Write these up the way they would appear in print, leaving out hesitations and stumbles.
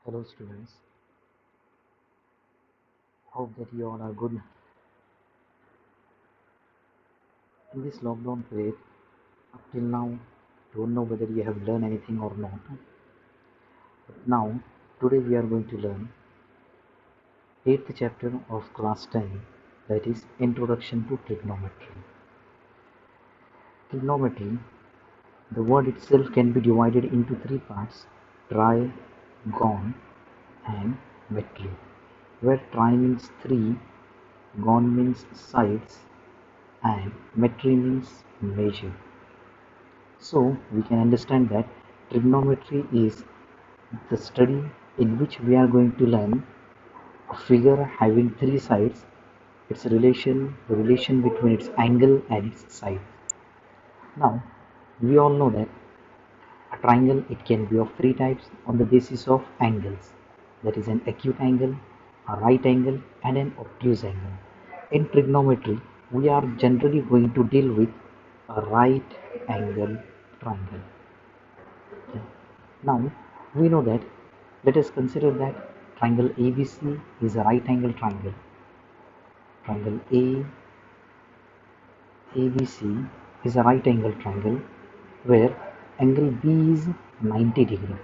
Hello students, hope that you all are good. In this lockdown period, up till now, don't know whether you have learned anything or not. But now, today we are going to learn 8th chapter of class 10, that is Introduction to Trigonometry. Trigonometry, the word itself can be divided into three parts, tri, gon and metry, where tri means three, gon means sides and metry means measure. So we can understand that trigonometry is the study in which we are going to learn a figure having three sides, its relation, the relation between its angle and its side. Now, we all know that a triangle, it can be of three types on the basis of angles. That is an acute angle, a right angle and an obtuse angle. In trigonometry, we are generally going to deal with a right angle triangle. Okay. Now we know that, let us consider that triangle ABC is a right angle triangle. Triangle ABC is a right angle triangle where angle B is 90 degree.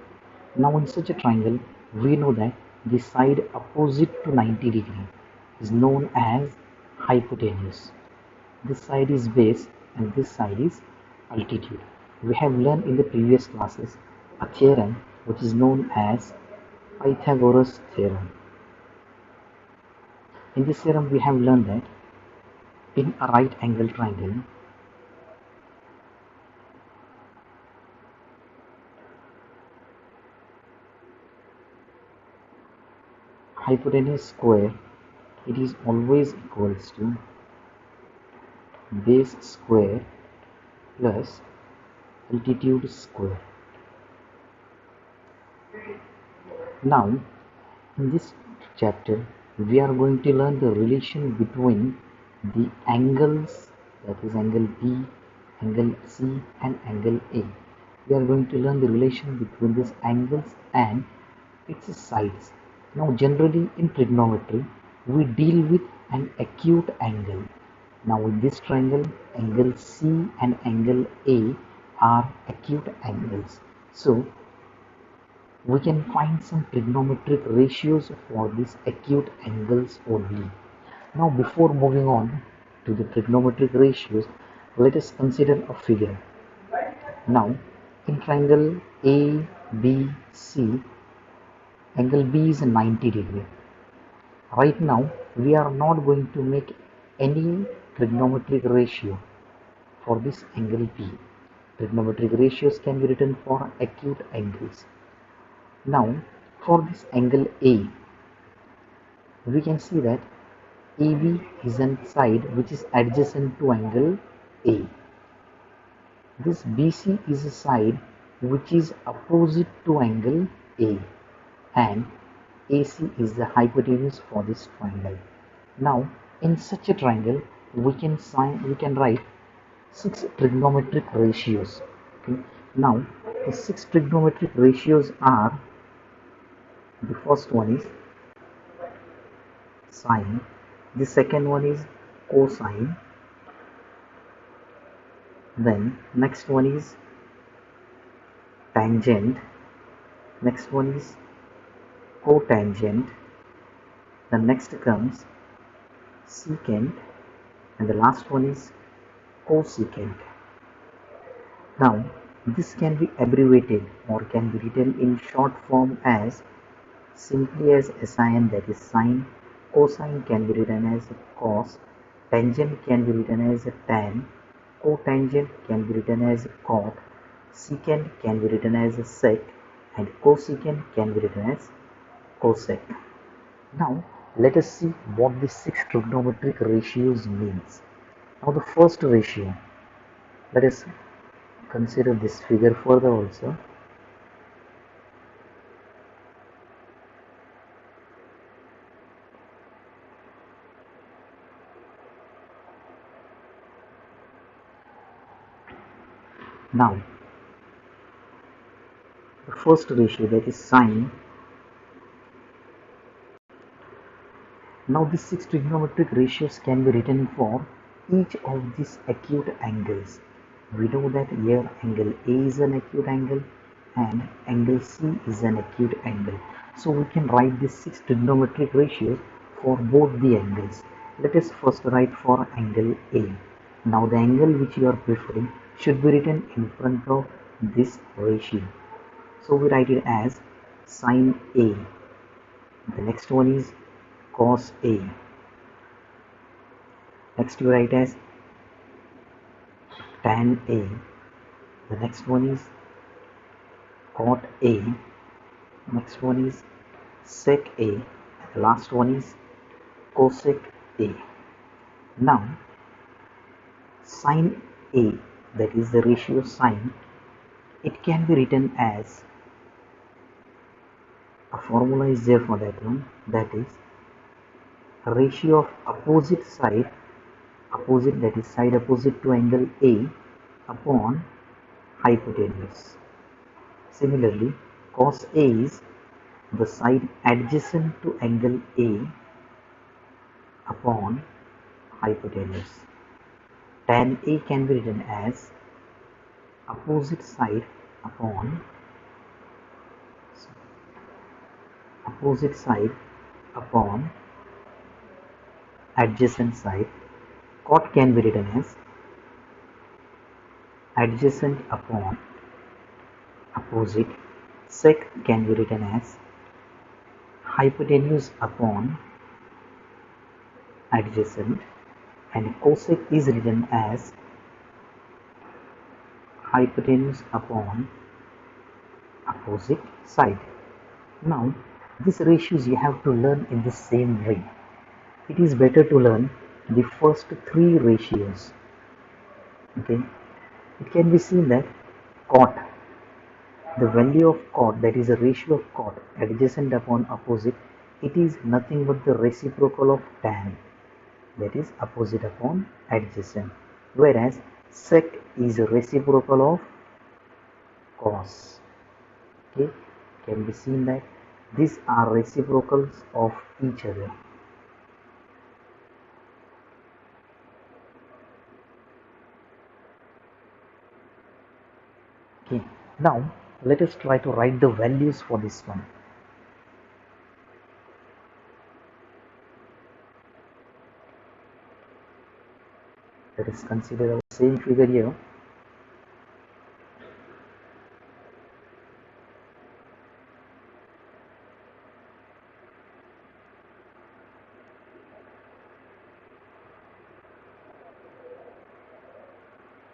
Now in such a triangle, we know that the side opposite to 90 degree is known as hypotenuse. This side is base and this side is altitude. We have learned in the previous classes a theorem which is known as Pythagoras theorem. In this theorem, we have learned that in a right angle triangle, hypotenuse square, it is always equals to base square plus altitude square. Now, in this chapter, we are going to learn the relation between the angles, that is angle B, angle C and angle A. We are going to learn the relation between these angles and its sides. Now generally in trigonometry, we deal with an acute angle. Now in this triangle, angle C and angle A are acute angles. So we can find some trigonometric ratios for these acute angles only. Now before moving on to the trigonometric ratios, let us consider a figure. Now in triangle ABC, angle B is 90 degree. Right now we are not going to make any trigonometric ratio for this angle B. Trigonometric ratios can be written for acute angles. Now for this angle A, we can see that AB is a side which is adjacent to angle A. This BC is a side which is opposite to angle A, and AC is the hypotenuse for this triangle. Now in such a triangle, we can write six trigonometric ratios. Okay. Now the six trigonometric ratios are, the first one is sine, the second one is cosine, then next one is tangent, next one is cotangent, the next comes secant, and the last one is cosecant. Now this can be abbreviated or can be written in short form as simply as sin, that is sine, cosine can be written as cos, tangent can be written as tan, cotangent can be written as cot, secant can be written as sec, and cosecant can be written as cosec. Now let us see what the six trigonometric ratios means. Now the first ratio, let us consider this figure further also. Now the first ratio, that is sine, Now these six trigonometric ratios can be written for each of these acute angles. We know that here angle A is an acute angle and angle C is an acute angle. So we can write these six trigonometric ratios for both the angles. Let us first write for angle A. Now the angle which you are preferring should be written in front of this ratio. So we write it as sine A. The next one is cos A. Next you write as tan A. The next one is cot A. Next one is sec A. The last one is cosec A. Now sine A, that is the ratio sine, it can be written as a formula is there for that one, that is ratio of opposite side, opposite, that is side opposite to angle A upon hypotenuse. Similarly, cos A is the side adjacent to angle A upon hypotenuse. Tan A can be written as opposite side upon adjacent side. Cot can be written as adjacent upon opposite. Sec can be written as hypotenuse upon adjacent, and cosec is written as hypotenuse upon opposite side. Now these ratios you have to learn in the same way. It is better to learn the first three ratios. Okay, it can be seen that cot, the value of cot, that is a ratio of cot adjacent upon opposite, it is nothing but the reciprocal of tan, that is opposite upon adjacent, whereas sec is a reciprocal of cos. Okay, can be seen that these are reciprocals of each other. Okay, now let us try to write the values for this one. Let us consider the same figure here.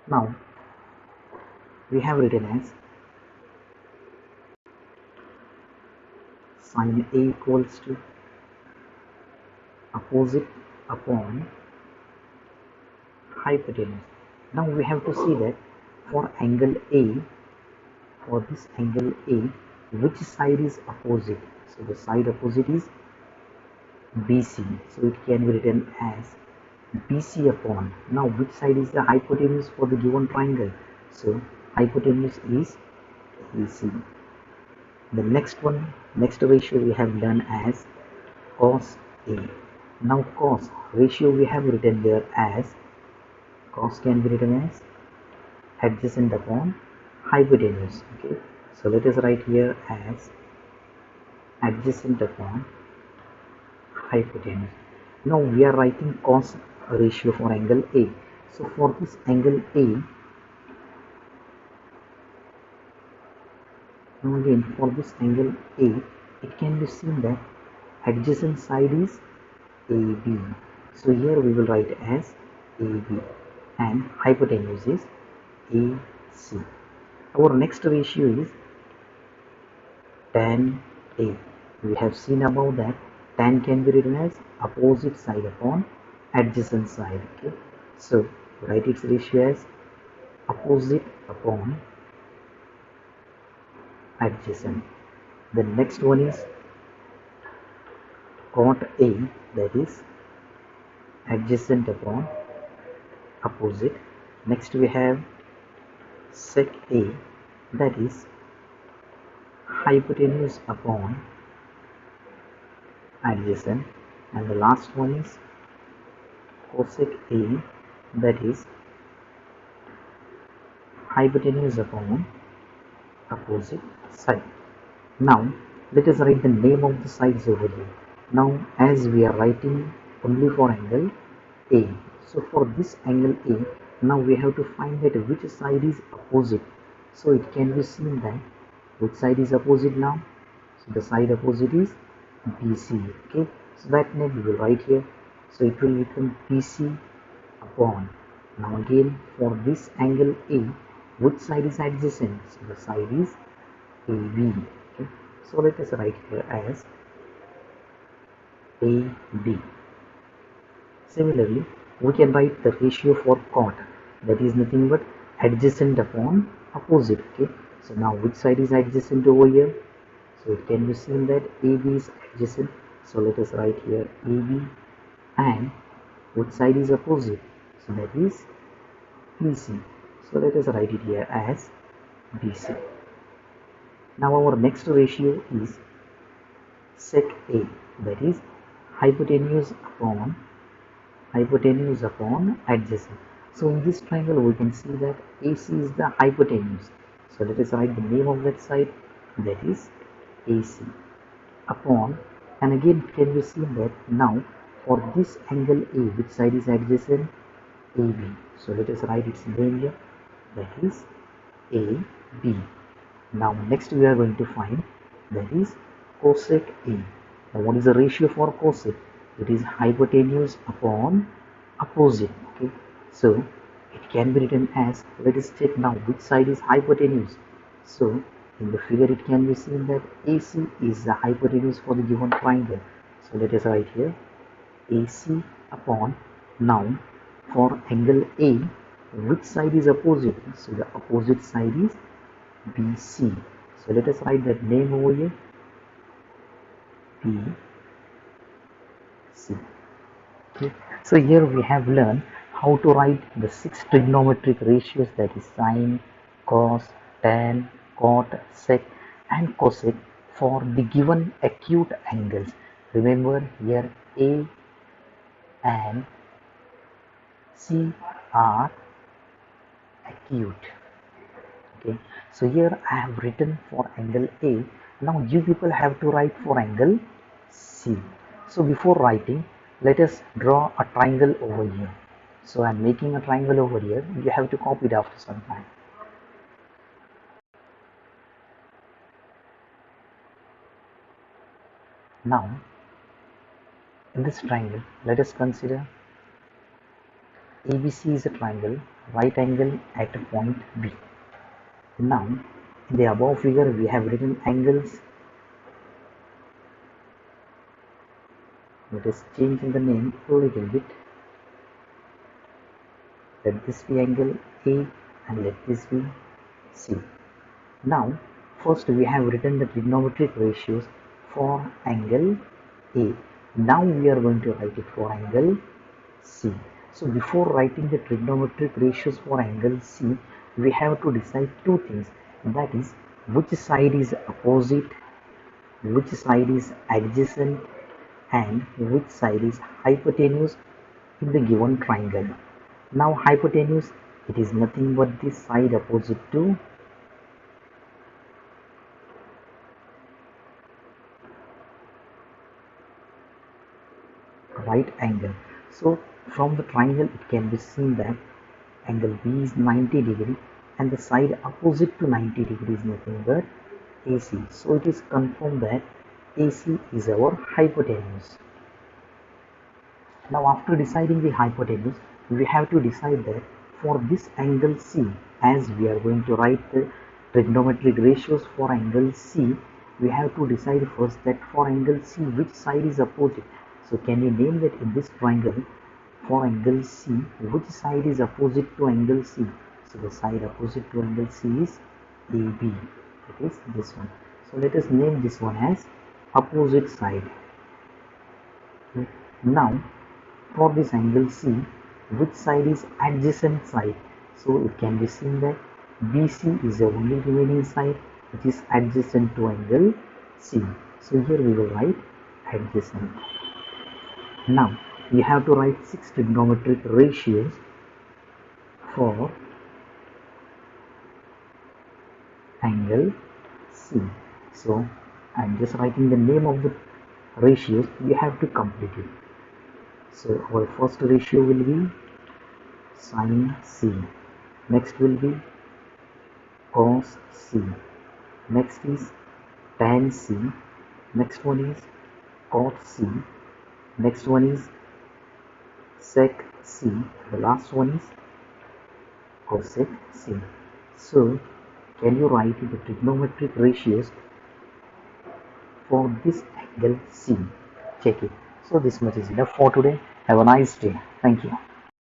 Now we have written as sine A equals to opposite upon hypotenuse. Now we have to see that for angle A, for this angle A, which side is opposite? So the side opposite is BC. So it can be written as BC upon. Now which side is the hypotenuse for the given triangle? So hypotenuse is AC. The next ratio we have done as cos A. Now cos ratio we have written there as, cos can be written as adjacent upon hypotenuse. Okay, so let us write here as adjacent upon hypotenuse. Now we are writing cos ratio for angle A. So for this angle A, now again for this angle A, it can be seen that adjacent side is AB. So here we will write as AB and hypotenuse is AC. Our next ratio is tan A. We have seen above that tan can be written as opposite side upon adjacent side. Okay, so write its ratio as opposite upon adjacent. The next one is cot A, that is adjacent upon opposite. Next we have sec A, that is hypotenuse upon adjacent. and the last one is cosec A, that is hypotenuse upon opposite side. Now let us write the name of the sides over here. Now as we are writing only for angle A, so for this angle A, now we have to find that which side is opposite. So it can be seen that which side is opposite now. So the side opposite is BC. Okay, so that name we will write here. So it will become BC upon. Now again for this angle A, which side is adjacent? So the side is AB. Okay, so let us write here as AB. Similarly, we can write the ratio for cot, that is nothing but adjacent upon opposite. Okay, so now which side is adjacent over here? So it can be seen that AB is adjacent. So let us write here AB, and which side is opposite? So that is BC. So let us write it here as BC. Now our next ratio is sec A, that is hypotenuse upon adjacent. So in this triangle we can see that AC is the hypotenuse. So let us write the name of that side, that is AC upon, and again it can be seen that now for this angle A, which side is adjacent? AB. So let us write its name here, that is AB. Now next we are going to find, that is cosec A. Now what is the ratio for cosec? It is hypotenuse upon opposite. Okay, so it can be written as, let us check now which side is hypotenuse. So in the figure it can be seen that AC is the hypotenuse for the given triangle. So let us write here AC upon, now for angle A, which side is opposite? So the opposite side is BC. So let us write that name over here, BC. Okay. So here we have learned how to write the 6 trigonometric ratios, that is sine, cos, tan, cot, sec and cosec for the given acute angles. Remember here A and C are acute. Okay, so here I have written for angle A. Now you people have to write for angle C. So before writing, let us draw a triangle over here. So I am making a triangle over here. You have to copy it after some time. Now in this triangle, let us consider ABC is a triangle, right angle at a point B. Now in the above figure we have written angles. Let us change the name a little bit. Let this be angle A and let this be C. Now first we have written the trigonometric ratios for angle A. Now we are going to write it for angle C. So before writing the trigonometric ratios for angle C, we have to decide two things, that is which side is opposite, which side is adjacent and which side is hypotenuse in the given triangle. Now hypotenuse, it is nothing but the side opposite to right angle. So from the triangle it can be seen that angle B is 90 degree and the side opposite to 90 degree is nothing but AC. So it is confirmed that AC is our hypotenuse. Now after deciding the hypotenuse, we have to decide that for this angle C, as we are going to write the trigonometric ratios for angle C, we have to decide first that for angle C which side is opposite. So can you name that in this triangle for angle C, which side is opposite to angle C? So the side opposite to angle C is AB. It is this one. So let us name this one as opposite side. Okay. Now for this angle C, which side is adjacent side? So it can be seen that BC is the only remaining side which is adjacent to angle C. So here we will write adjacent. Now you have to write 6 trigonometric ratios for angle C. So I'm just writing the name of the ratios. You have to complete it. So our first ratio will be sin C. Next will be cos C. Next is tan C. Next one is cot C. Next one is sec C. The last one is cosec C. So can you write the trigonometric ratios for this angle C? Check it. So this much is enough for today. Have a nice day. Thank you.